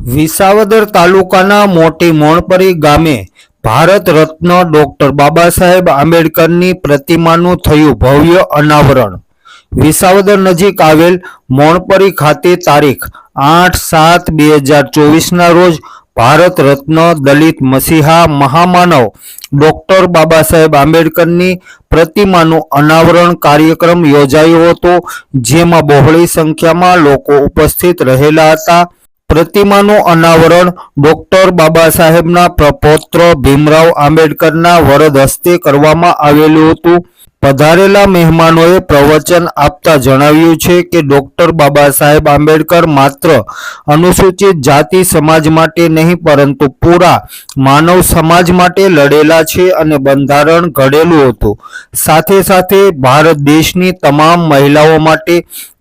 વિસાવદર તાલુકાના મોટી મોણપરી ગામે ભારત રત્ન ડોક્ટર બાબા સાહેબ આંબેડકરની પ્રતિમાનું થયું ભવ્ય અનાવરણ। વિસાવદર નજીક આવેલ મોણપરી ખાતે તારીખ 8/7/2024ના રોજ ભારત રત્ન દલિત મસીહા મહામાનવ ડોક્ટર બાબા સાહેબ આંબેડકરની પ્રતિમાનું અનાવરણ કાર્યક્રમ યોજાયો હતો, જેમાં બહોળી સંખ્યામાં લોકો ઉપસ્થિત રહેલા હતા। પ્રતિમાનું અનાવરણ ડોક્ટર બાબા સાહેબના પ્રપૌત્ર ભીમરાવ આંબેડકરના વરદ હસ્તે કરવામાં આવેલું હતું। પધારેલા મહેમાનોએ પ્રવચન આપતા જણાવ્યું છે કે ડોક્ટર બાબા સાહેબ આંબેડકર માત્ર અનુસૂચિત જાતિ સમાજ માટે નહીં પરંતુ પૂરા માનવ સમાજ માટે લડેલા છે અને બંધારણ ઘડેલું હતું। સાથે સાથે ભારત દેશની તમામ મહિલાઓ માટે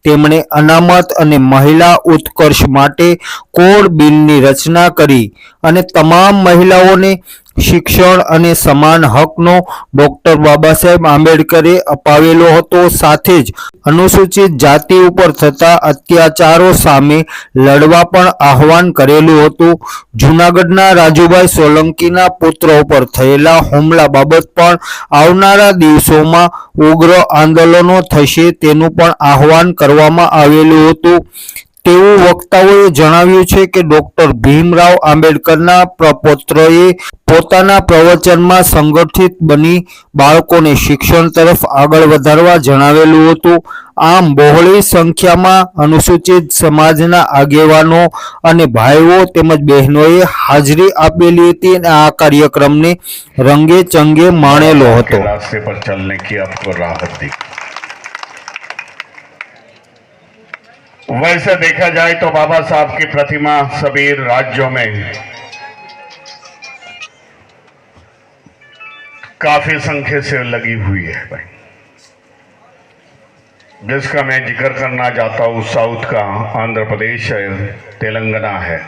તેમણે અનામત અને મહિલા ઉત્કર્ષ માટે કોડ બિલની રચના કરી અને તમામ મહિલાઓને શિક્ષણ અને સમાન હકનો ડોક્ટર બાબા સાહેબ આંબેડકરે અપાવેલો હતો। સાથે જ અનુસૂચિત જાતિ ઉપર થતા અત્યાચારો સામે લડવા પણ આહવાન કરેલું હતું। જૂનાગઢના રાજુભાઈ સોલંકીના પુત્ર ઉપર થયેલા હુમલા બાબત પણ આવનારા દિવસોમાં ઉગ્ર આંદોલનો થશે તેનું પણ આહવાન કરવામાં આવેલું હતું તેવું વક્તાઓએ જણાવ્યું છે કે ડોક્ટર ભીમરાવ આંબેડકરના પ્રપૌત્રએ પોતાના પ્રવચનમાં સંગઠિત બની બાળકોને શિક્ષણ તરફ આગળ વધારવા જણાવેલું હતું। આમ બહોળી સંખ્યામાં અનુસૂચિત સમાજના આગેવાનો અને ભાઈઓ તેમજ બહેનોએ હાજરી આપેલી હતી અને આ કાર્યક્રમને રંગે ચંગે માણેલો હતો। रास्ते पर चलने की आपको राहत दी। वैसे देखा जाए तो बाबा साहब की प्रतिमा सभी राज्यों में काफी संख्या से लगी हुई है भाई, जिसका मैं जिक्र करना चाहता हूँ। साउथ का आंध्र प्रदेश है, तेलंगाना है,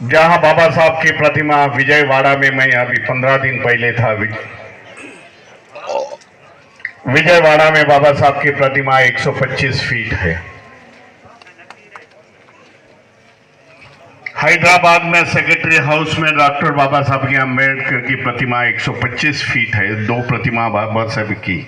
जहां बाबा साहब की प्रतिमा विजयवाड़ा में, मैं अभी 15 दिन पहले था, विजयवाड़ा में बाबा साहब की प्रतिमा 125 फीट है। हैदराबाद में सेक्रेटरी हाउस में डॉक्टर बाबा साहब की आंबेडकर की प्रतिमा 125 फीट है। 2 प्रतिमा बाबा साहब की